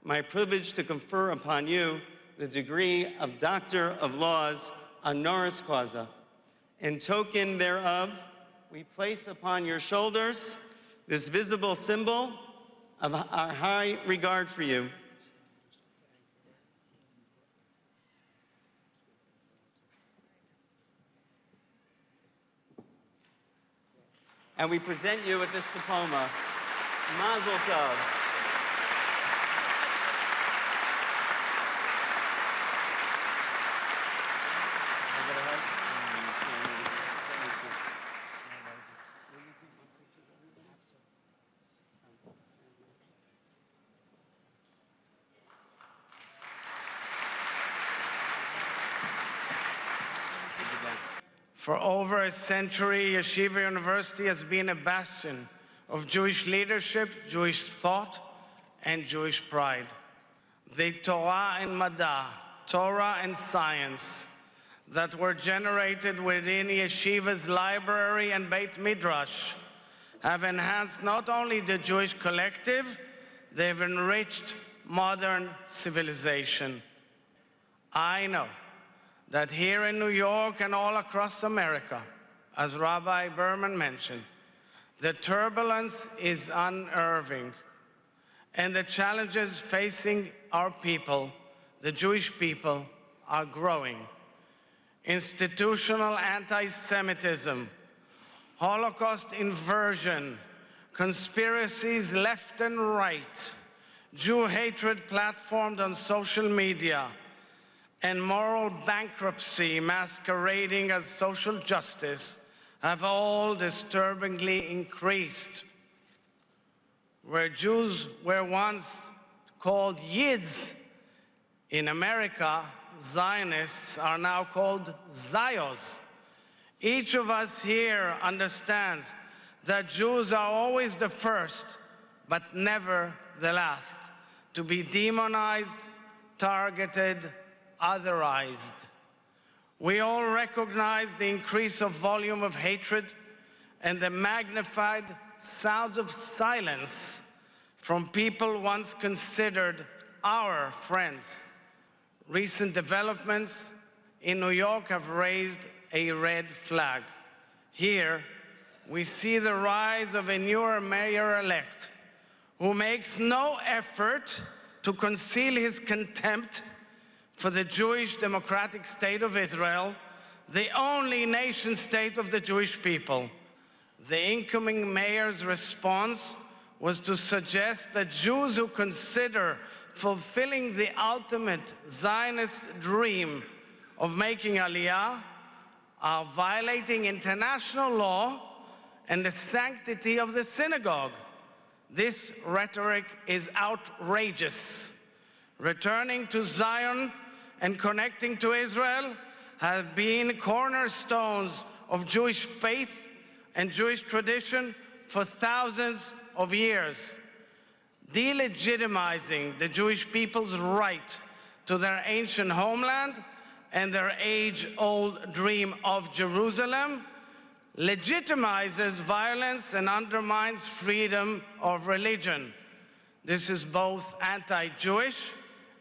my privilege to confer upon you the degree of Doctor of Laws honoris causa. In token thereof, we place upon your shoulders this visible symbol of our high regard for you. And we present you with this diploma. Mazel tov. For over a century, Yeshiva University has been a bastion of Jewish leadership, Jewish thought, and Jewish pride. The Torah and Mad'a, Torah and science, that were generated within Yeshiva's library and Beit Midrash have enhanced not only the Jewish collective, they've enriched modern civilization. I know that here in New York and all across America, as Rabbi Berman mentioned, the turbulence is unnerving, and the challenges facing our people, the Jewish people, are growing. Institutional anti-Semitism, Holocaust inversion, conspiracies left and right, Jew hatred platformed on social media, and moral bankruptcy masquerading as social justice have all disturbingly increased. Where Jews were once called Yids, in America, Zionists are now called Zios. Each of us here understands that Jews are always the first, but never the last, to be demonized, targeted, otherized. We all recognize the increase of volume of hatred and the magnified sounds of silence from people once considered our friends. Recent developments in New York have raised a red flag. Here, we see the rise of a newer mayor-elect who makes no effort to conceal his contempt for the Jewish democratic state of Israel, the only nation-state of the Jewish people. The incoming mayor's response was to suggest that Jews who consider fulfilling the ultimate Zionist dream of making Aliyah are violating international law and the sanctity of the synagogue. This rhetoric is outrageous. Returning to Zion and connecting to Israel have been cornerstones of Jewish faith and Jewish tradition for thousands of years. Delegitimizing the Jewish people's right to their ancient homeland and their age-old dream of Jerusalem legitimizes violence and undermines freedom of religion. This is both anti-Jewish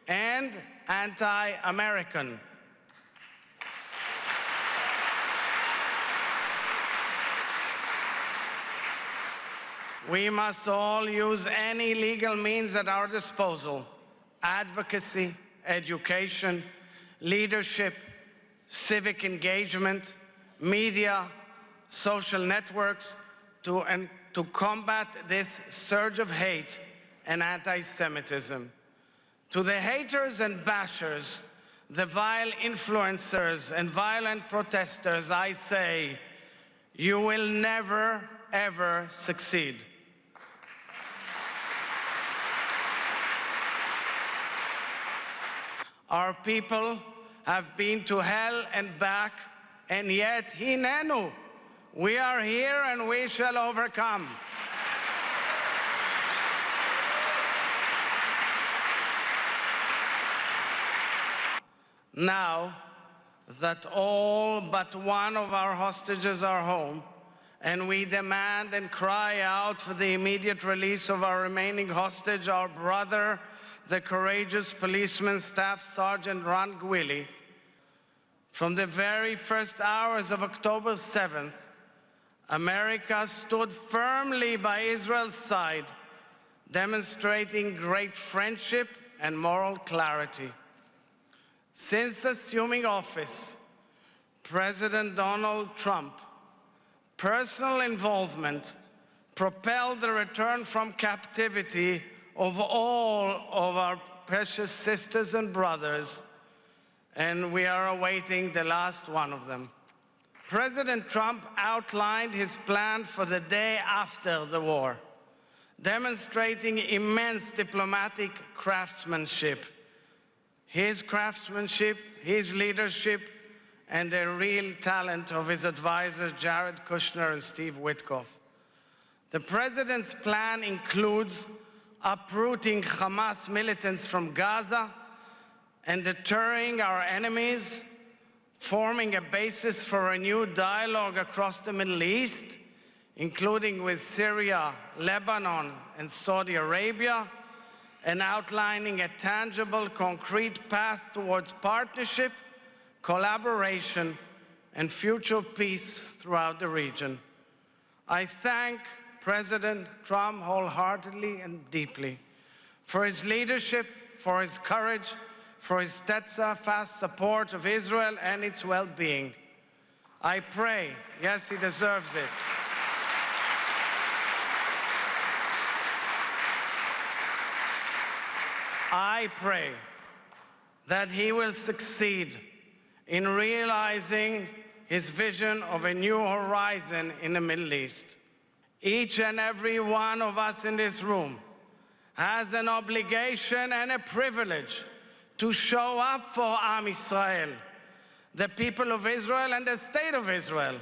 and anti-American. We must all use any legal means at our disposal: advocacy, education, leadership, civic engagement, media, social networks to combat this surge of hate and anti-Semitism. To the haters and bashers, the vile influencers and violent protesters, I say, you will never, ever succeed. Our people have been to hell and back, and yet, hinenu, we are here and we shall overcome. Now that all but one of our hostages are home, and we demand and cry out for the immediate release of our remaining hostage, our brother, the courageous policeman Staff Sergeant Ron Gwilly. From the very first hours of October 7th, America stood firmly by Israel's side, demonstrating great friendship and moral clarity. Since assuming office, President Donald Trump personal involvement propelled the return from captivity of all of our precious sisters and brothers, and we are awaiting the last one of them. President Trump outlined his plan for the day after the war, demonstrating immense diplomatic craftsmanship. His leadership, and the real talent of his advisors, Jared Kushner and Steve Witkoff. The president's plan includes uprooting Hamas militants from Gaza and deterring our enemies, forming a basis for a new dialogue across the Middle East, including with Syria, Lebanon, and Saudi Arabia, and outlining a tangible, concrete path towards partnership, collaboration, and future peace throughout the region. I thank President Trump wholeheartedly and deeply for his leadership, for his courage, for his steadfast support of Israel and its well-being. I pray, yes, he deserves it. I pray that he will succeed in realizing his vision of a new horizon in the Middle East. Each and every one of us in this room has an obligation and a privilege to show up for Am Israel, the people of Israel and the state of Israel,